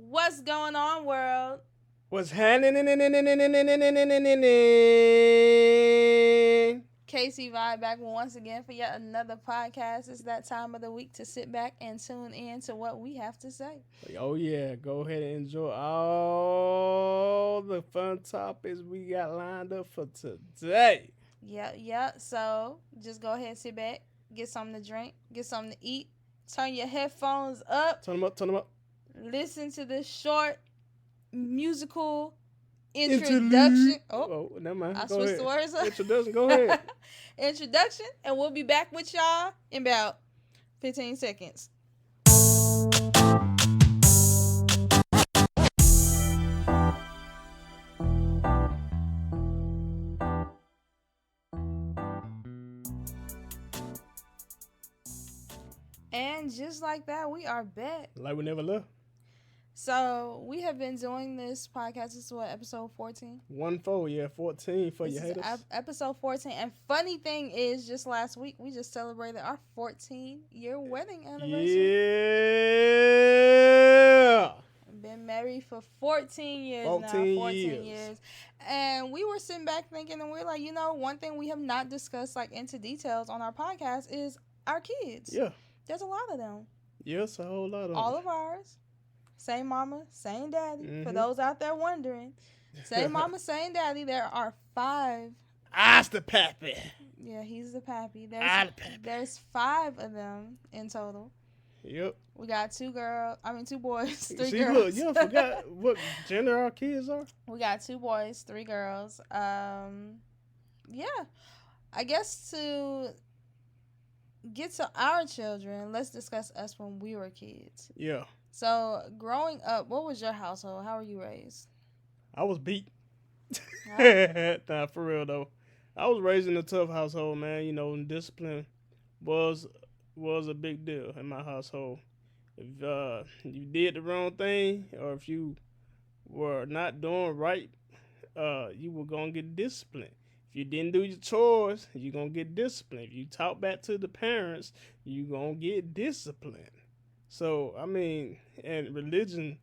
What's going on, world? What's happening? Casey Vibe back once again for yet another podcast. It's that time of the week to sit back and tune in to what we have to say. Oh yeah, go ahead and enjoy all the fun topics we got lined up for today. Yep. So just go ahead, sit back, get something to drink, get something to eat, turn your headphones up, Turn them up, turn them up. listen to this short musical Interlude. introduction. Oh, Oh, never mind. I Go switched the ahead. words up. Introduction. Go ahead. Introduction, and we'll be back with y'all in about 15 seconds. And just like that, we are back. Like we never left. So we have been doing this podcast. This is what, episode 14? 1-4, yeah, 14 for This you is haters. episode 14. And funny thing is, just last week, we just celebrated our 14-year wedding anniversary. Yeah. Been married for 14 years 14 now. 14 years. years. And we were sitting back thinking, and we are like, one thing we have not discussed like into details on our podcast is our kids. Yeah. There's a lot of them. Yes, a whole lot of All them. of ours. Same mama, same daddy. Mm-hmm. For those out there wondering, same mama, same daddy. There are 5. I's the pappy. Yeah, he's the pappy. The pappy. There's 5 of them in total. Yep. We got 2 boys, 3 See, girls. look, you forgot what gender our kids are? We got 2 boys, 3 girls. Yeah. I guess to get to our children, let's discuss us when we were kids. Yeah. So, growing up, what was your household? How were you raised? I was beat. Huh? Nah, for real though. I was raised in a tough household, man. You know, and discipline was a big deal in my household. If you did the wrong thing, or if you were not doing right, you were gonna get disciplined. If you didn't do your chores, you gonna get disciplined. If you talk back to the parents, you gonna get disciplined. So I mean, and religion,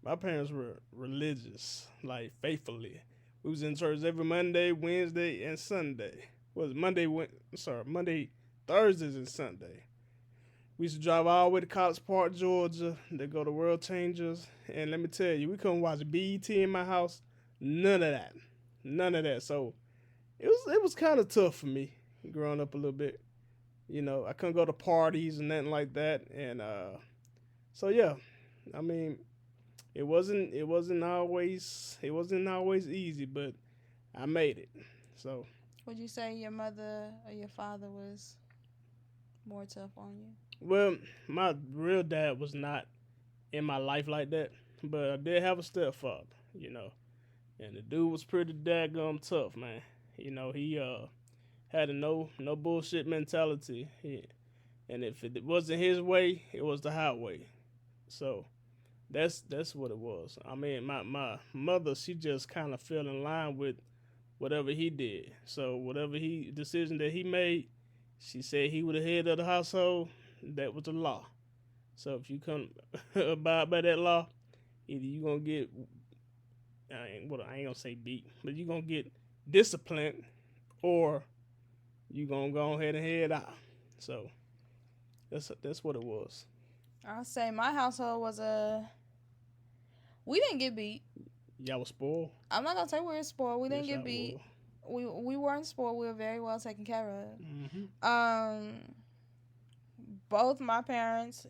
my parents were religious, like faithfully. We was in church every Monday, Wednesday, and Sunday. Was Monday, Thursdays, and Sunday. We used to drive all the way to College Park, Georgia, to go to World Changers. And let me tell you, we couldn't watch BET in my house. None of that. None of that. So it was kind of tough for me growing up a little bit. You know, I couldn't go to parties and nothing like that. And so yeah, I mean, it wasn't always easy, but I made it. So Would you say your mother or your father was more tough on you? well, my real dad was not in my life like that, but I did have a stepfather, you know, and the dude was pretty daggum tough, man. You know, he had a no bullshit mentality, and if it wasn't his way, it was the highway. So that's what it was. I mean, my mother, she just kind of fell in line with whatever he did. So whatever decision that he made, she said he was the head of the household. That was the law. So if you come abide by that law, either you gonna get I ain't gonna say beat, but you gonna get disciplined, or you gonna go ahead and head out. So that's what it was. I'll say my household was we didn't get beat. Y'all was spoiled. I'm not gonna say we were spoiled. We didn't Yes, get y'all beat. We weren't spoiled. We were very well taken care of. Mm-hmm. Both my parents,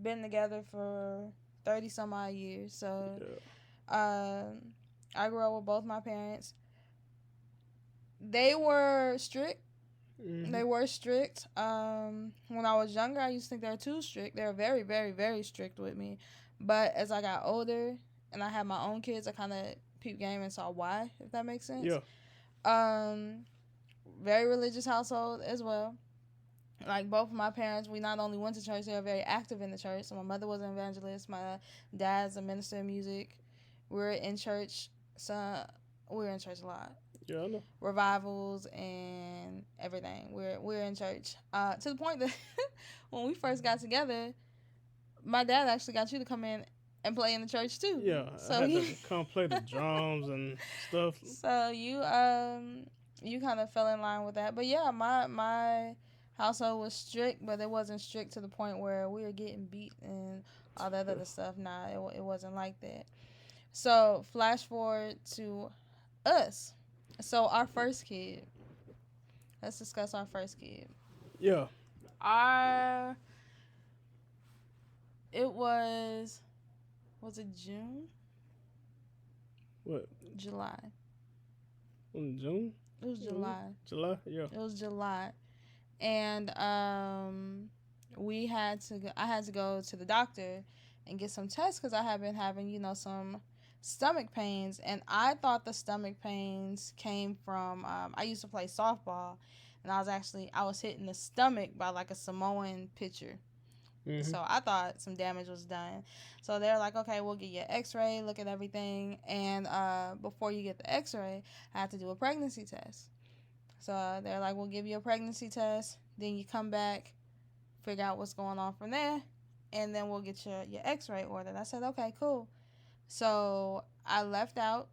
been together for 30 some odd years. So, Yeah. I grew up with both my parents. They were strict. Mm-hmm. They were strict. When I was younger, I used to think they were too strict. They were very, very, very strict with me. But as I got older and I had my own kids, I kind of peeped game and saw why, if that makes sense. Yeah. Very religious household as well. Like both of my parents, we not only went to church, they were very active in the church. So my mother was an evangelist. My dad's a minister of music. We were in church. We were in church a lot. Yeah, I know. Revivals and everything. We're in church. To the point that when we first got together, my dad actually got you to come in and play in the church too. Yeah, I So had you to come play the drums and stuff. so you kind of fell in line with that. But yeah, my household was strict, but it wasn't strict to the point where we were getting beat and all that other stuff. Nah, it wasn't like that. So flash forward to us. So our first kid. Let's discuss our first kid. Yeah. Our it was it June? What? July. In June? It was July. July? Yeah. It was July. And we had to go, I had to go to the doctor and get some tests cuz I had been having, some stomach pains, and I thought the stomach pains came from I used to play softball, and I was hitting the stomach by like a Samoan pitcher. Mm-hmm. So I thought some damage was done. So they're like, okay, we'll get you an x-ray, look at everything. And before you get the x-ray, I have to do a pregnancy test. So they're like, we'll give you a pregnancy test. Then you come back, figure out what's going on from there. And then we'll get your x-ray ordered. I said, okay, cool. So I left out.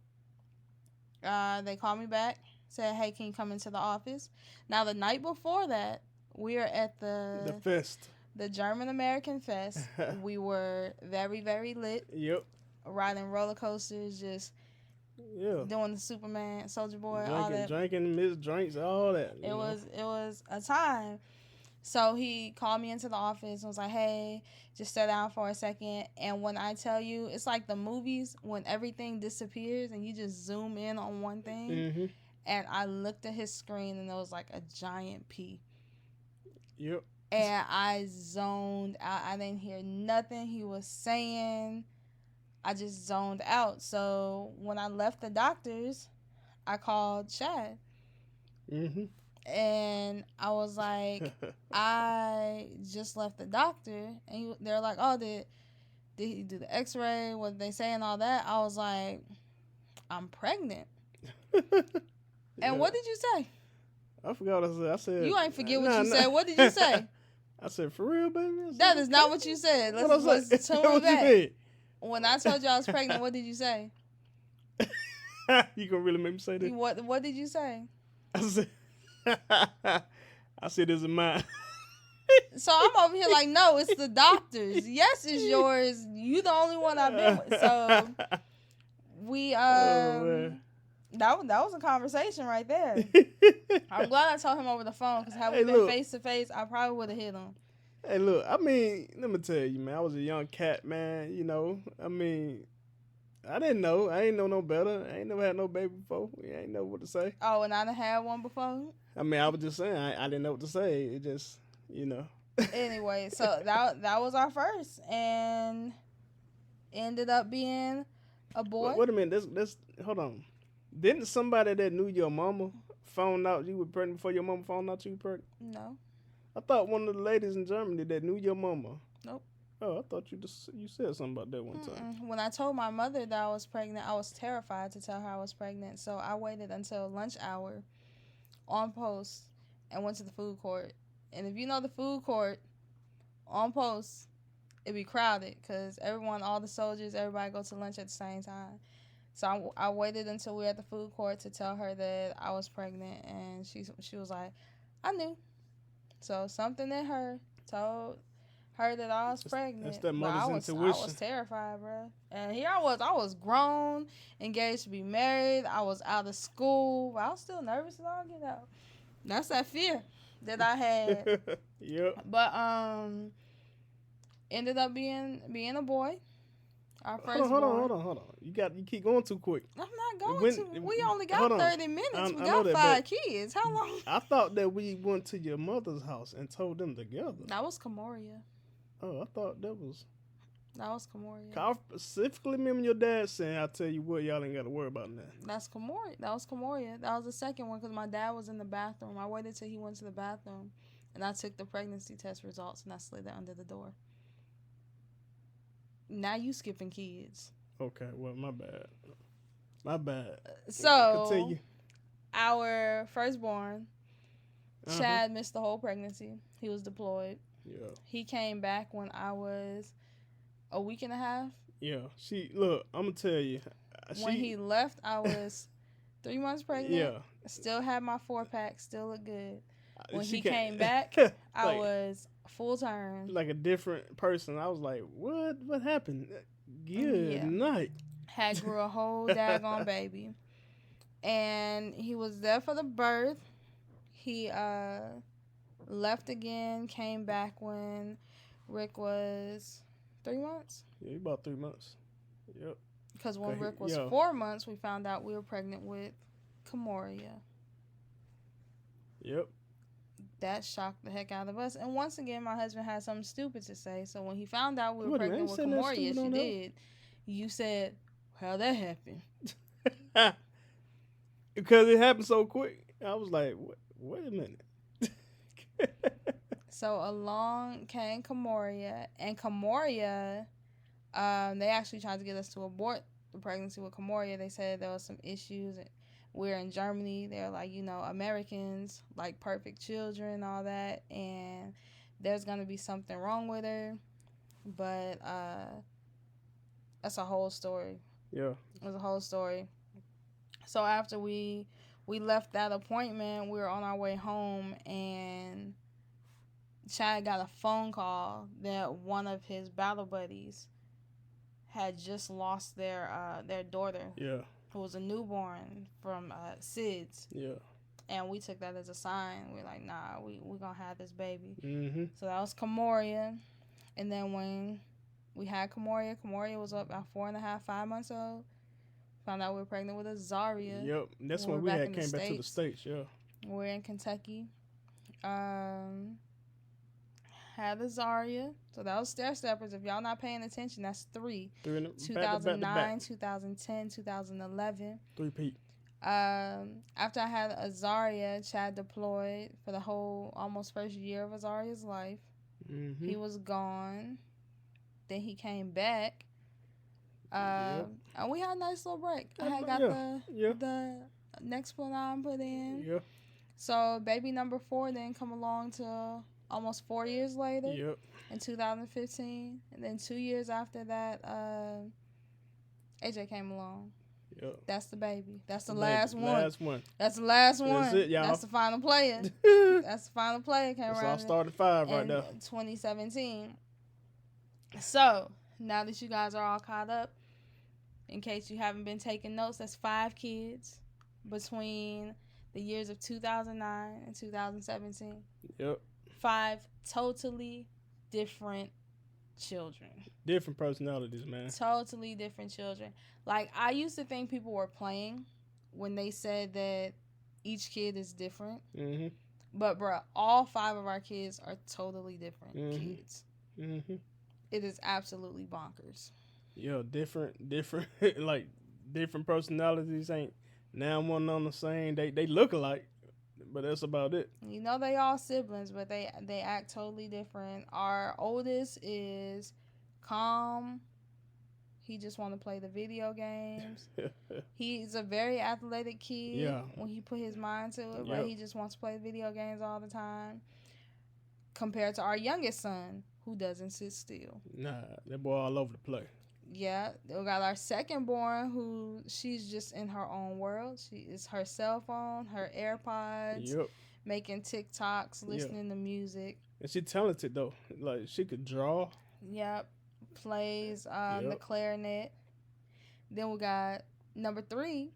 They called me back, said, hey, can you come into the office? Now, the night before that, we were at the fest. The German American Fest. We were very, very lit. Yep. Riding roller coasters, just doing the Superman, Soldier Boy, all that. Drinking, missed drinks, all that. It was a time. So he called me into the office and was like, hey, just sit down for a second. And when I tell you, it's like the movies when everything disappears and you just zoom in on one thing. Mm-hmm. And I looked at his screen and there was like a giant P. Yep. And I zoned out. I didn't hear nothing he was saying. I just zoned out. So when I left the doctor's, I called Chad. Mm-hmm. And I was like, I just left the doctor. And they're like, oh, did he do the x-ray? What did they say and all that? I was like, I'm pregnant. And what did you say? I forgot what I said. I said, you ain't forget what you said. What did you say? I said, for real, baby? That is not what you said. Let's tell me back. When I told you I was pregnant, what did you say? You gonna really make me say that? What did you say? I said, this is mine. So I'm over here like, no, it's the doctor's. Yes, it's yours. You the only one I've been with. So we that was a conversation right there. I'm glad I told him over the phone, because had we been face to face, I probably would have hit him. Hey, look, I mean, let me tell you, man, I was a young cat, man, I mean, I didn't know. I ain't know no better. I ain't never had no baby before. I ain't know what to say. Oh, and I done had one before? I mean, I was just saying, I didn't know what to say. It just, Anyway, so that was our first, and ended up being a boy. Wait a minute, let's hold on. Didn't somebody that knew your mama found out you were pregnant before your mama found out you were pregnant? No. I thought one of the ladies in Germany that knew your mama. Nope. Oh, I thought you said something about that one time. When I told my mother that I was pregnant, I was terrified to tell her I was pregnant. So I waited until lunch hour on post and went to the food court. And if you know the food court on post, it'd be crowded because all the soldiers, everybody go to lunch at the same time. So I waited until we were at the food court to tell her that I was pregnant, and she was like, I knew. So something in her told her that I was pregnant. That's that mother's intuition. I was terrified, bro. And here I was grown, engaged to be married. I was out of school. I was still nervous as all get out. That's that fear that I had. Yep. But ended up being a boy. Our first hold on. You keep going too quick. I'm not going to. We only got 30 minutes. We got 5 kids. How long? I thought that we went to your mother's house and told them together. That was Camoria. Oh, I thought that was Camoria. I specifically remember your dad saying, I'll tell you what, y'all ain't got to worry about that. That's Camoria. That was Camoria. That was the second one because my dad was in the bathroom. I waited till he went to the bathroom, and I took the pregnancy test results, and I slid it under the door. Now you skipping kids. Okay, well, my bad. So, continue. Our firstborn, Chad, missed the whole pregnancy. He was deployed. Yeah. He came back when I was a week and a half Yeah. She look. I'm gonna tell you. When She. he left, I was 3 months pregnant. Yeah. Still had my 4 pack. Still looked good. When She he can't. came back, I like was full term. like a different person. I was like, what? What happened? Good Yeah. night. Had grew a whole daggone baby. And he was there for the birth. He left again, came back when Rick was 3 months. Yeah, about 3 months. Yep. Because when Rick was Yeah. 4 months, we found out we were pregnant with Camoria. Yep. That shocked the heck out of us. And once again, my husband had something stupid to say. So when he found out we were What, man? pregnant with Saying that Camoria, stupid she on there? did. You said, how that happened? Because it happened so quick. I was like, wait a minute. So along came Camoria. And Camoria, they actually tried to get us to abort the pregnancy with Camoria. They said there was some issues. We're in Germany. They're like, Americans like perfect children, all that. And there's going to be something wrong with her. But that's a whole story. Yeah. It was a whole story. So after we left that appointment, we were on our way home, and Chad got a phone call that one of his battle buddies had just lost their daughter, Yeah. who was a newborn from SIDS. Yeah. And we took that as a sign. We're like, nah, we're going to have this baby. Mm-hmm. So that was Camoria. And then when we had Camoria was about 4.5, 5 months old. Found out we were pregnant with a Zaria. Yep. That's when we're we back had in the came back to the States. States. Yeah. We're in Kentucky. Had a Zaria. So that was stair steppers. If y'all not paying attention, that's 3. 2009, 2010, 2011. 3-peat. After I had Azaria, Chad deployed for the whole almost first year of Azaria's life. Mm-hmm. He was gone. Then he came back. Yep. And we had a nice little break. I had got the Nexplanon put in. Yeah. So baby number 4 didn't come along till almost 4 years later. Yep. In 2015. And then 2 years after that, AJ came along. Yep. That's the baby. That's the last one. Last one. That's the last one. That's it, y'all. That's the final player. That's the final player. Came That's around all started 5 right in there. 2017. So now that you guys are all caught up, in case you haven't been taking notes, that's 5 kids between the years of 2009 and 2017. Yep. 5 totally different children. Different personalities, man. Totally different children. Like, I used to think people were playing when they said that each kid is different. Mm-hmm. But, bruh, all 5 of our kids are totally different kids. Mm-hmm. It is absolutely bonkers. Yeah, different, like, different personalities ain't now one on the same. They look alike, but that's about it. They all siblings, but they act totally different. Our oldest is calm. He just want to play the video games. He's a very athletic kid. Yeah. When he put his mind to it, Yep. but he just wants to play video games all the time. Compared to our youngest son, who doesn't sit still. Nah, that boy all over the place. Yeah, we got our second born, who she's just in her own world. She is her cell phone, her AirPods, Yep. making TikToks, listening to music. And she talented though. Like she could draw. Yep. Plays the clarinet. Then we got number 3,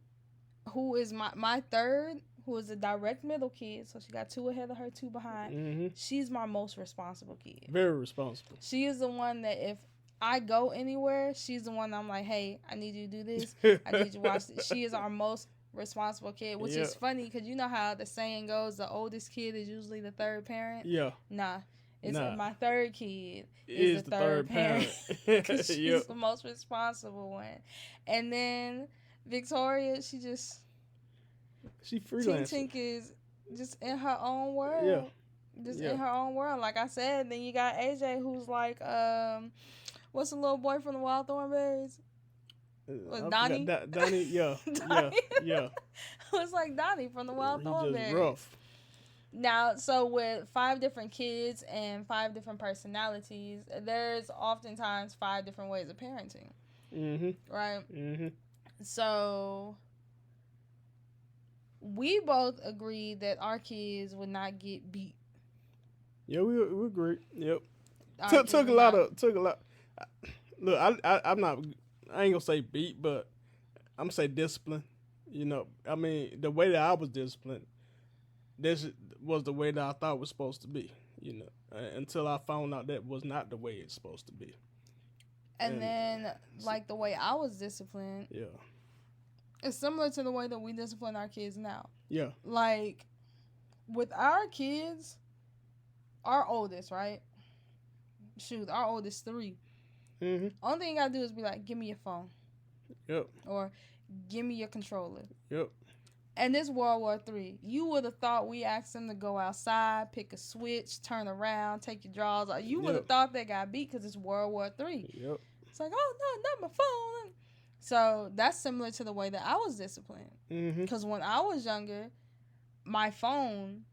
who is my third, who is a direct middle kid. So she got 2 ahead of her, 2 behind. Mm-hmm. She's my most responsible kid. Very responsible. She is the one that if I go anywhere, she's the one I'm like, hey, I need you to do this. I need you to watch this. She is our most responsible kid, which is funny because you know how the saying goes, the oldest kid is usually the third parent. Yeah. Nah. My third kid is the third parent. Because she's the most responsible one. And then Victoria, she freelancing. Tink is just in her own world. Yeah. Just in her own world. Like I said, then you got AJ, who's like, what's the little boy from the Wild Thornberries? Donnie? Donnie, yeah. Donnie? Yeah. It's like Donnie from the Wild Thornberries. Just rough. Now, so with 5 different kids and 5 different personalities, there's oftentimes 5 different ways of parenting. Mhm. right? Mhm. So we both agreed that our kids would not get beat. Yeah, we agree. Yep. Our Took kids took a would lot not. of took a lot. Look, I'm not. I ain't gonna say beat, but I'm gonna say discipline. You know, I mean, the way that I was disciplined, this was the way that I thought it was supposed to be. You know, until I found out that was not the way it's supposed to be. And And then, like the way I was disciplined, yeah, it's similar to the way that we discipline our kids now. yeah, Like with our kids, our oldest, right? Shoot, our oldest 3. mhm, Only thing you gotta do is be like, give me your phone yep, or give me your controller. yep, And this World War III, you would have thought we asked them to go outside, pick a switch, turn around, take your drawers off. You would have yep, thought they got beat because it's World War III. yep, It's like, oh no, not my phone. So that's similar to the way that I was disciplined. mhm, Because when I was younger, my phone,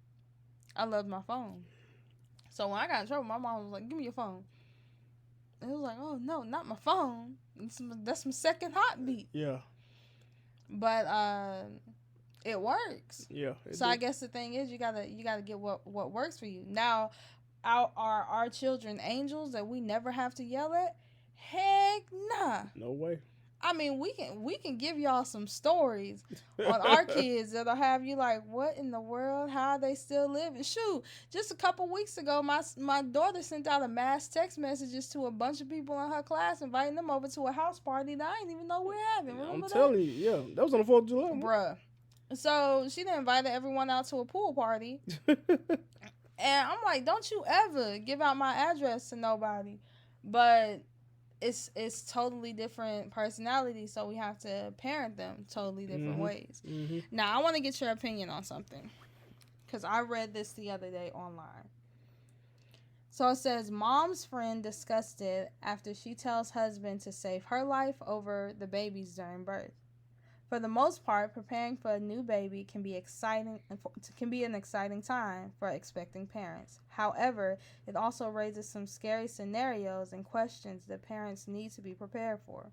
I loved my phone. So when I got in trouble, my mom was like, give me your phone. It was like, oh no, not my phone. That's my second heartbeat. yeah, But it works. yeah. So I guess the thing is, you gotta get what works for you. Now, our children angels that we never have to yell at? Heck nah. No way. I mean, we can give y'all some stories on our kids that'll have you like, what in the world? How are they still living? Shoot, just a couple weeks ago, my daughter sent out a mass text messages to a bunch of people in her class, inviting them over to a house party that I didn't even know we're having. Remember I'm that? telling you, yeah, that was on the 4th of July, Bruh. So she done invited everyone out to a pool party. And I'm like, don't you ever give out my address to nobody. But it's totally different personalities, so we have to parent them totally different ways. Mhm. Now, I want to get your opinion on something because I read this the other day online. So it says, mom's friend disgusted after she tells husband to save her life over the baby's during birth. For the most part, preparing for a new baby can be an exciting time for expecting parents. However, it also raises some scary scenarios and questions that parents need to be prepared for.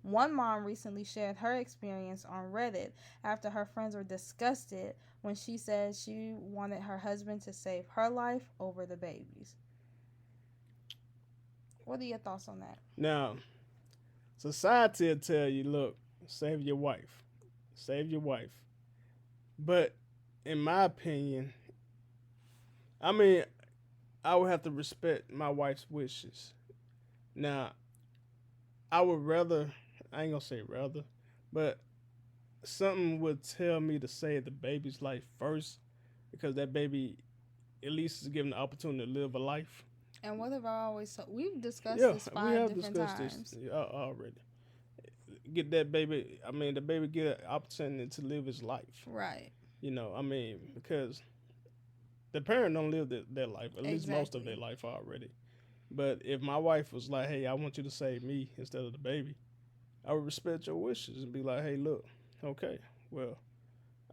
One mom recently shared her experience on Reddit after her friends were disgusted when she said she wanted her husband to save her life over the baby's. What are your thoughts on that? Now, society will tell you, look, save your wife. Save your wife. But in my opinion, I mean, I would have to respect my wife's wishes. Now, I would rather, I ain't gonna say rather, but something would tell me to save the baby's life first because that baby at least is given the opportunity to live a life. And what have I always said? We've discussed Yeah, this we 5 have different discussed times. this already. Get that baby, I mean, the baby get an opportunity to live his life. Right. You know, I mean, because the parent don't live their life, at least most of their life already. But if my wife was like, hey, I want you to save me instead of the baby, I would respect your wishes and be like, hey, look, okay, well,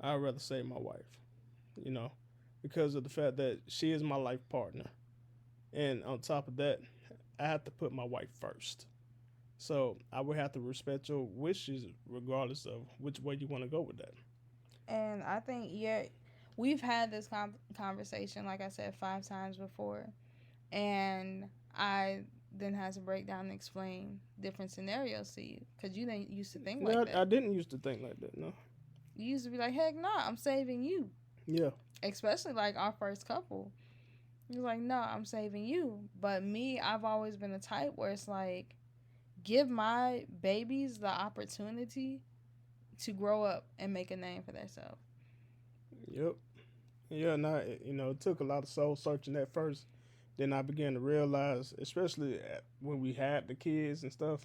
I'd rather save my wife, you know, because of the fact that she is my life partner. And on top of that, I have to put my wife first. So I would have to respect your wishes regardless of which way you want to go with that. And I think, yeah, we've had this conversation, like I said, 5 times before. And I then had to break down and explain different scenarios to you because you didn't used to think like No, that. I didn't used to think like that. No. You used to be like, heck nah, I'm saving you. Yeah. Especially like our first couple. You're like, no, I'm saving you. But me, I've always been the type where it's like, give my babies the opportunity to grow up and make a name for themselves. Yep. Yeah. Now it took a lot of soul searching at first. Then I began to realize, especially when we had the kids and stuff,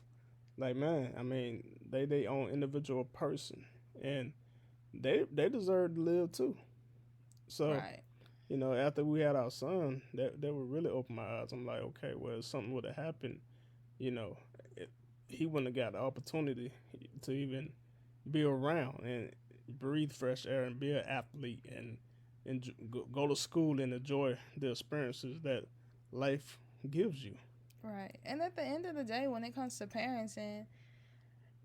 like man, I mean, they their own individual person, and they deserve to live too. So Right. after we had our son, that would really open my eyes. I'm like, okay, well, if something would have happened, you know, it, he wouldn't have got the opportunity to even be around and breathe fresh air and be an athlete and go to school and enjoy the experiences that life gives you. Right. And at the end of the day, when it comes to parenting,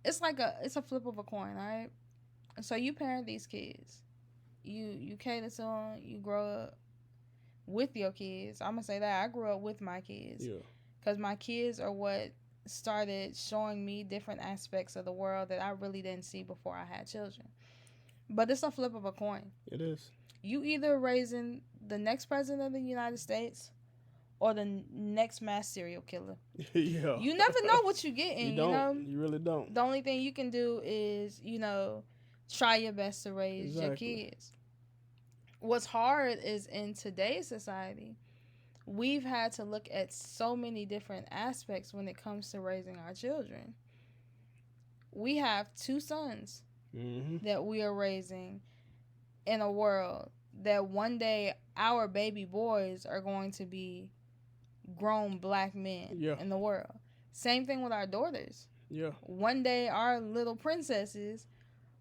it's a flip of a coin, all right? So you parent these kids, you cater to them, you grow up with your kids. I'm gonna say that I grew up with my kids Yeah. because my kids are what started showing me different aspects of the world that I really didn't see before I had children. But it's a flip of a coin. It is. You either raising the next president of the United States or the next mass serial killer. Yeah. You never know what you're You getting, you don't. know? You really don't. The only thing you can do is, try your best to raise your Exactly. kids. What's hard is in today's society, we've had to look at so many different aspects when it comes to raising our children. We have two sons Mm-hmm. that we are raising in a world that one day our baby boys are going to be grown black men Yeah. in the world. Same thing with our daughters. Yeah. One day our little princesses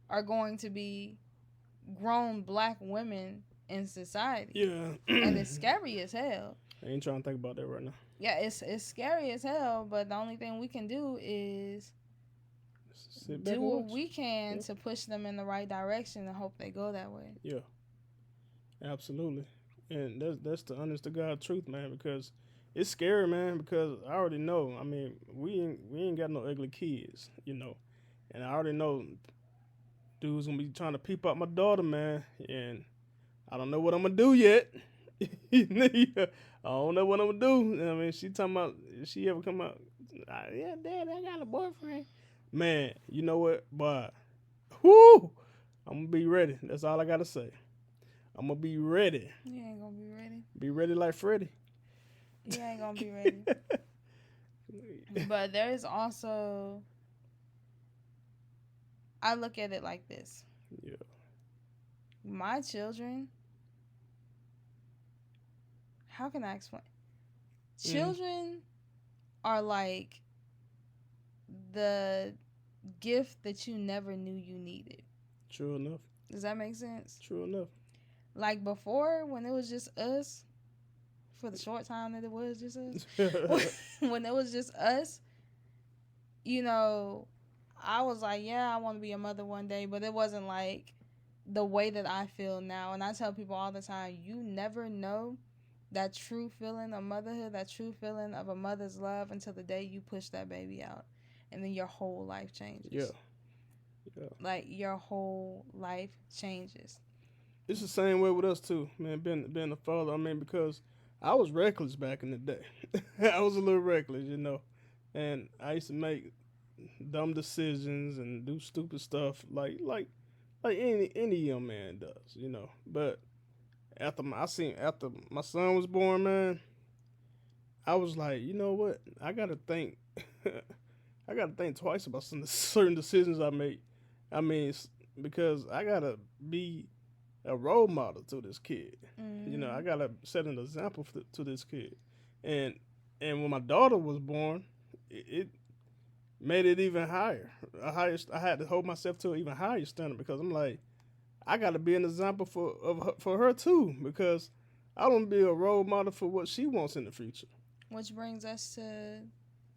are going to be grown black women in society. Yeah. And it's scary as hell. I ain't trying to think about that right now. Yeah, it's scary as hell, but the only thing we can do is Sit back do and what watch. we can Yeah. to push them in the right direction and hope they go that way. Yeah. Absolutely. And that's the honest to God truth, man. Because it's scary, man. Because I already know. I mean, we ain't got no ugly kids, And I already know dudes gonna be trying to peep out my daughter, man. And I don't know what I'm gonna do yet. I don't know what I'm gonna do. I mean, she talking about if she ever come out. Yeah, Dad, I got a boyfriend. Man, you know what, boy? Whoo! I'm gonna be ready. That's all I gotta say. I'm gonna be ready. You ain't gonna be ready. Be ready like Freddy. You ain't gonna be ready. But there is also, I look at it like this. Yeah. My children, how can I explain? Children are like the gift that you never knew you needed. True enough. Does that make sense? True enough. Like before, when it was just us, for the short time that it was just us, when it was just us, I was like, yeah, I want to be a mother one day, but it wasn't like the way that I feel now. And I tell people all the time, you never know that true feeling of motherhood, that true feeling of a mother's love until the day you push that baby out. And then your whole life changes. Yeah. Yeah. Like, your whole life changes. It's the same way with us too, man. Being a father, I mean, because I was reckless back in the day. I was a little reckless, and I used to make dumb decisions and do stupid stuff like any young man does. But after my son was born, man, I was like, you know what? I gotta think. I gotta think twice about some certain decisions I make. I mean, because I gotta be a role model to this kid. Mm-hmm. I gotta set an example to this kid. And when my daughter was born, it made it even higher. I had to hold myself to an even higher standard because I'm like, I gotta be an example for her too because I want to be a role model for what she wants in the future. Which brings us to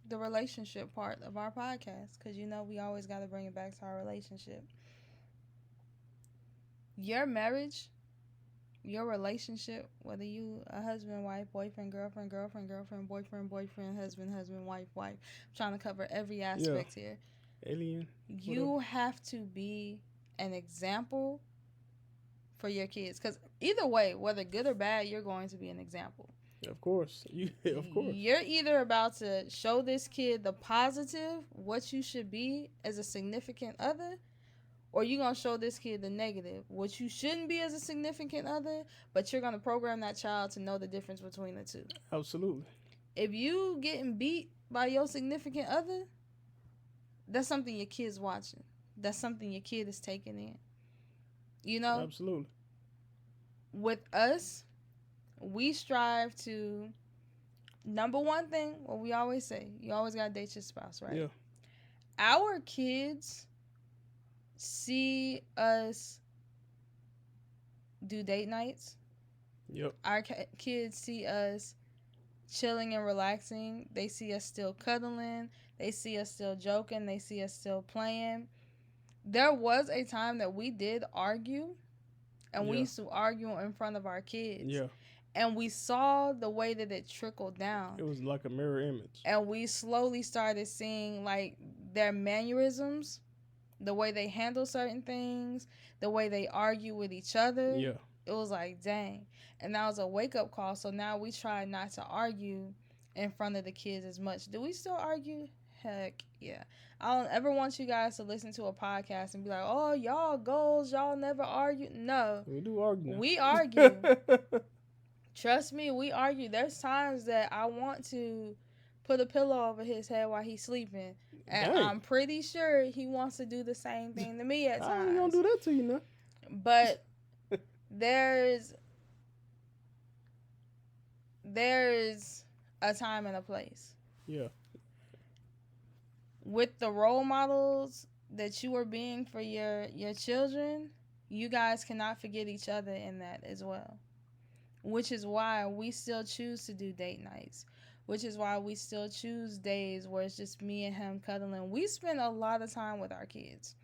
the relationship part of our podcast because we always got to bring it back to our relationship. Your marriage, your relationship, whether you a husband, wife, boyfriend, girlfriend, girlfriend, girlfriend, boyfriend, boyfriend, husband, husband, wife, wife. I'm trying to cover every aspect here. Alien. You have to be an example for your kids because either way, whether good or bad, you're going to be an example. Of course. Of course. You're either about to show this kid the positive, what you should be as a significant other, or you're going to show this kid the negative, what you shouldn't be as a significant other, but you're going to program that child to know the difference between the two. Absolutely. If you getting beat by your significant other, that's something your kid's watching. That's something your kid is taking in. Absolutely. With us, we strive to, number one thing, what we always say, you always got to date your spouse, right? Yeah. Our kids see us do date nights. Yep. Our kids see us chilling and relaxing. They see us still cuddling. They see us still joking. They see us still playing. There was a time that we did argue, and we Yeah. used to argue in front of our kids. Yeah. And we saw the way that it trickled down. It was like a mirror image. And we slowly started seeing like their mannerisms, the way they handle certain things, the way they argue with each other. Yeah. It was like, dang. And that was a wake up call. So now we try not to argue in front of the kids as much. Do we still argue? Heck yeah. I don't ever want you guys to listen to a podcast and be like, oh, y'all goals, y'all never argue. No. We do argue now. We argue. Trust me, we argue. There's times that I want to put a pillow over his head while he's sleeping. And Dang. I'm pretty sure he wants to do the same thing to me at I times. ain't gonna do that to you now. But there's a time and a place. Yeah. With the role models that you are being for your children, you guys cannot forget each other in that as well. Which is why we still choose to do date nights. Which is why we still choose days where it's just me and him cuddling. We spend a lot of time with our kids.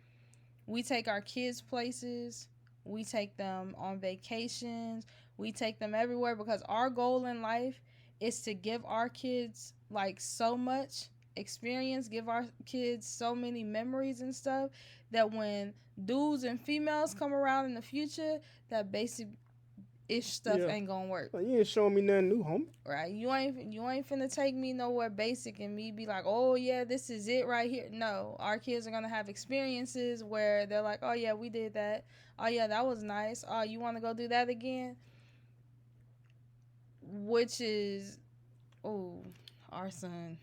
We take our kids places. We take them on vacations. We take them everywhere because our goal in life is to give our kids like so much experience, give our kids so many memories and stuff that when dudes and females come around in the future, that basic ish stuff ain't gonna work. Like, you ain't showing me nothing new, homie. Right? You ain't finna take me nowhere basic and me be like, oh yeah, this is it right here. No, our kids are gonna have experiences where they're like, oh yeah, we did that. Oh yeah, that was nice. Oh, you want to go do that again? Which is, oh, our son.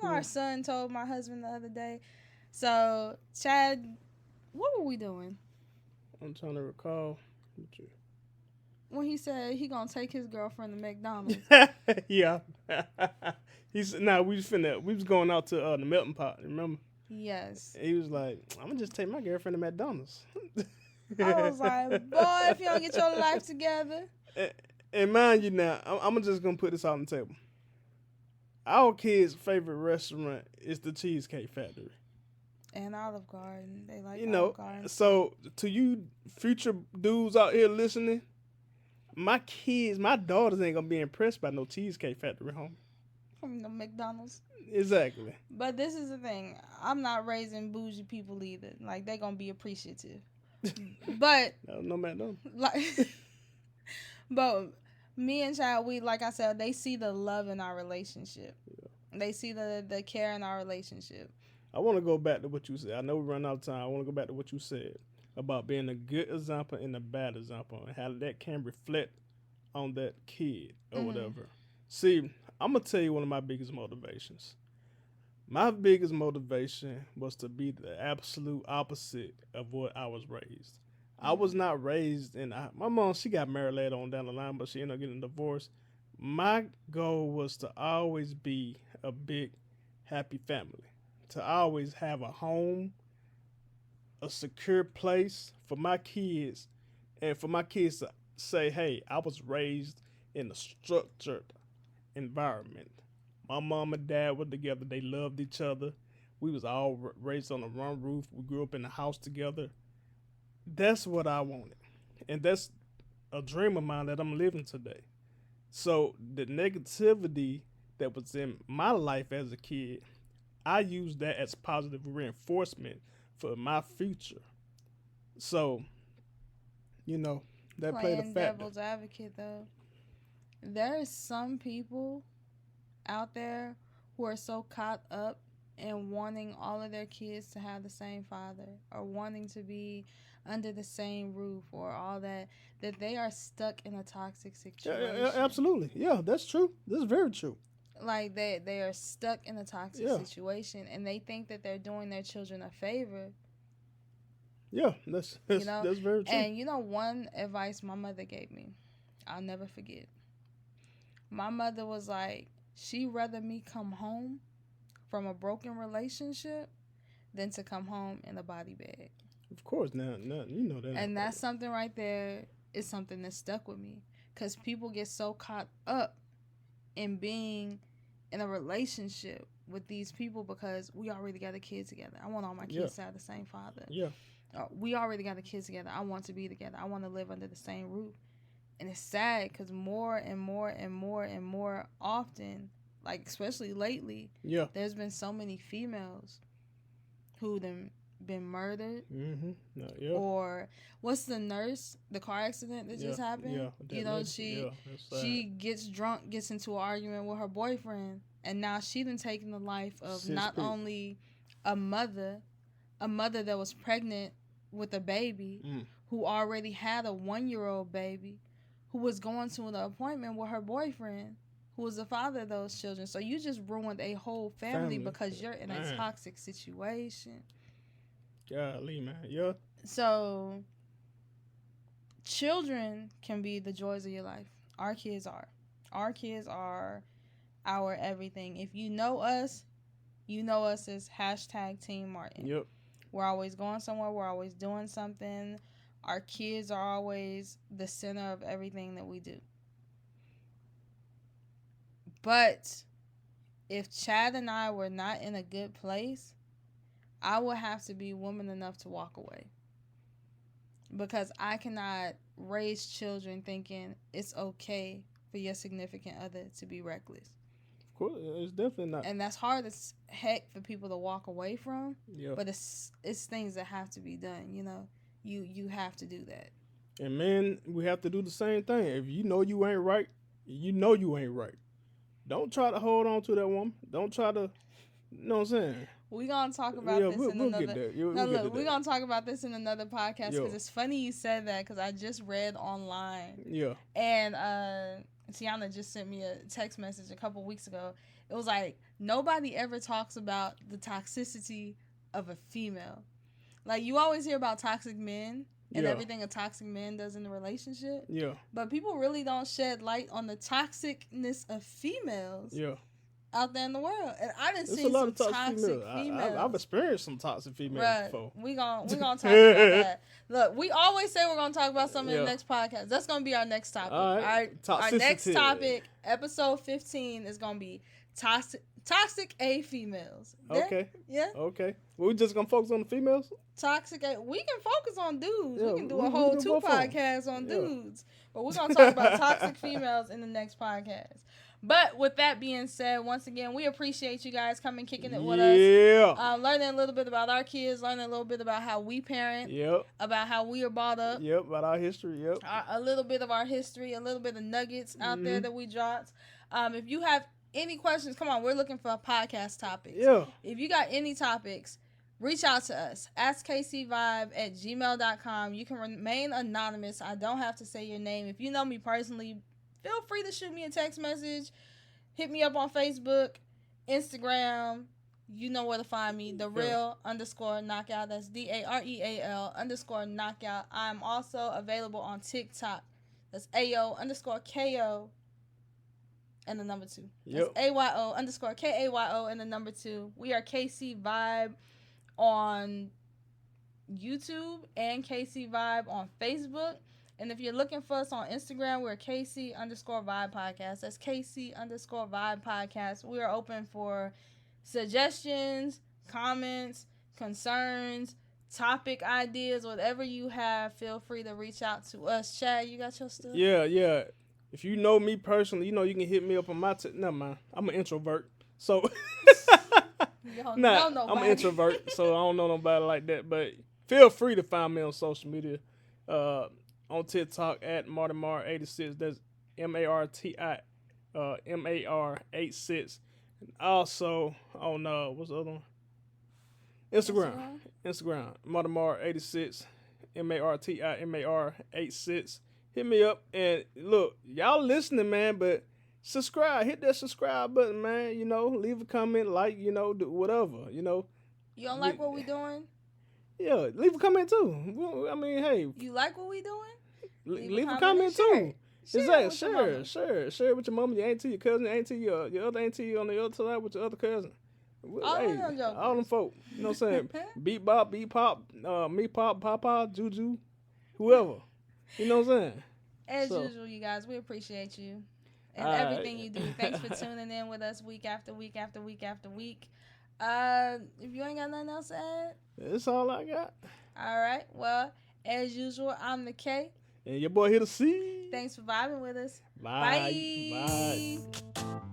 Our son told my husband the other day. So, Chad, what were we doing? I'm trying to recall. When he said he gonna take his girlfriend to McDonald's. Yeah. We was going out to the melting pot, remember? Yes. He was like, I'm gonna just take my girlfriend to McDonald's. I was like, boy, if you don't get your life together. And mind you now, I'm just gonna put this on the table. Our kids' favorite restaurant is the Cheesecake Factory. And Olive Garden. They like Olive Garden. So to you future dudes out here listening, my daughters ain't gonna be impressed by no Cheesecake Factory home. From the McDonald's. Exactly. But this is the thing. I'm not raising bougie people either. Like, they gonna be appreciative. But no McDonald's. Like, but me and Chad, we, like I said, they see the love in our relationship. Yeah. They see the care in our relationship. I want to go back to what you said. I know we run out of time. I want to go back to what you said about being a good example and a bad example, and how that can reflect on that kid or whatever. See, I'm going to tell you one of my biggest motivations. My biggest motivation was to be the absolute opposite of what I was raised. I was not raised my mom, she got married later on down the line, but she ended up getting divorced. My goal was to always be a big, happy family. To always have a home, a secure place for my kids, and for my kids to say, hey, I was raised in a structured environment. My mom and dad were together. They loved each other. We was all raised on a one roof. We grew up in the house together. That's what I wanted. And that's a dream of mine that I'm living today. So the negativity that was in my life as a kid, I use that as positive reinforcement for my future. So, that played a factor. Devil's advocate, though. There is some people out there who are so caught up in wanting all of their kids to have the same father or wanting to be under the same roof or all that they are stuck in a toxic situation. Yeah, absolutely. Yeah, that's true. That's very true. Like they are stuck in a toxic situation and they think that they're doing their children a favor. Yeah, that's very true. And one advice my mother gave me, I'll never forget. My mother was like, she'd rather me come home from a broken relationship than to come home in a body bag. Of course, now you know that. And that's something right there is something that stuck with me. Because people get so caught up in being in a relationship with these people because we already got a kid together. I want all my Yeah. kids to have the same father. Yeah. We already got a kid together. I want to be together. I want to live under the same roof. And it's sad because more and more and more and more often, like especially lately, Yeah. there's been so many females who been murdered. Mm-hmm. No, yeah. Or what's the car accident that just happened? Yeah. You know, she gets drunk, gets into an argument with her boyfriend, and now she done taken the life of not only a mother that was pregnant with a baby, who already had a 1-year-old baby, who was going to an appointment with her boyfriend, who was the father of those children. So you just ruined a whole family because you're in a toxic situation. Golly, man. Yeah. So children can be the joys of your life. Our kids are. Our kids are our everything. If you know us as #Team Martin. Yep. We're always going somewhere. We're always doing something. Our kids are always the center of everything that we do. But if Chad and I were not in a good place, I would have to be woman enough to walk away. Because I cannot raise children thinking it's okay for your significant other to be reckless. Of course, it's definitely not. And that's hard as heck for people to walk away from. Yeah. But it's things that have to be done, you know. You have to do that. And men, we have to do the same thing. If you know you ain't right, you know you ain't right. Don't try to hold on to that woman. Don't try to, you know what I'm saying? We're going to talk about this in another... Get that. We're going to talk about this in another podcast because it's funny you said that because I just read online. Yeah. And Tiana just sent me a text message a couple weeks ago. It was like, nobody ever talks about the toxicity of a female. Like, you always hear about toxic men and everything a toxic man does in a relationship. Yeah. But people really don't shed light on the toxicness of females. Yeah. Out there in the world, and I didn't see a lot some of toxic females. I've experienced some toxic females before. We gonna talk about that. Look, we always say we're gonna talk about something in the next podcast. That's gonna be our next topic. All right. Our next topic, episode 15, is gonna be toxic A females. Okay. Yeah. Okay. We're just gonna focus on the females. Toxic A. We can focus on dudes. Yeah, we can do a whole 2 podcasts on dudes. But we're gonna talk about toxic females in the next podcast. But with that being said, once again, we appreciate you guys coming, kicking it with us. Yeah. Learning a little bit about our kids, learning a little bit about how we parent. Yep. About how we are brought up. Yep. About our history. Yep. A little bit of our history, a little bit of nuggets out there that we dropped. If you have any questions, come on, we're looking for podcast topics. Yeah. If you got any topics, reach out to us. AskKCVibe@gmail.com. You can remain anonymous. I don't have to say your name. If you know me personally, feel free to shoot me a text message. Hit me up on Facebook, Instagram. You know where to find me. _knockout. That's DAREAL_knockout. I'm also available on TikTok. That's AO_KO and the number 2. That's AYO_KAYO and the number 2. We are KC Vibe on YouTube and KC Vibe on Facebook. And if you're looking for us on Instagram, we're KC_Vibe Podcast. That's KC_Vibe Podcast. We are open for suggestions, comments, concerns, topic ideas, whatever you have. Feel free to reach out to us. Chad, you got your stuff? Yeah. If you know me personally, you know you can hit me up on my... Never mind. I'm an introvert. So... I'm an introvert, so I don't know nobody like that. But feel free to find me on social media. On TikTok at MartinMar86. That's MARTI MAR86. Also on what's the other one? Instagram. MartinMar86. MARTIMAR86. Hit me up and look, y'all listening, man, but subscribe. Hit that subscribe button, man. You know, leave a comment, like, you know, do whatever, you know. You don't like what we doing? Yeah, leave a comment too. I mean, hey. You like what we doing? Leave a comment too. Share it with your mama, your auntie, your cousin, your auntie, your other auntie on the other side with your other cousin. All them folk. You know what I'm saying? Beat Bop, Beat Pop, Me Pop, Papa, Juju, whoever. You know what I'm saying? As usual, you guys, we appreciate you. and All everything right. you do. Thanks for tuning in with us week after week after week after week. If you ain't got nothing else to add, That's all I got. all right. Well, as usual, I'm the K. And your boy here to see. Thanks for vibing with us. Bye. Bye. Bye.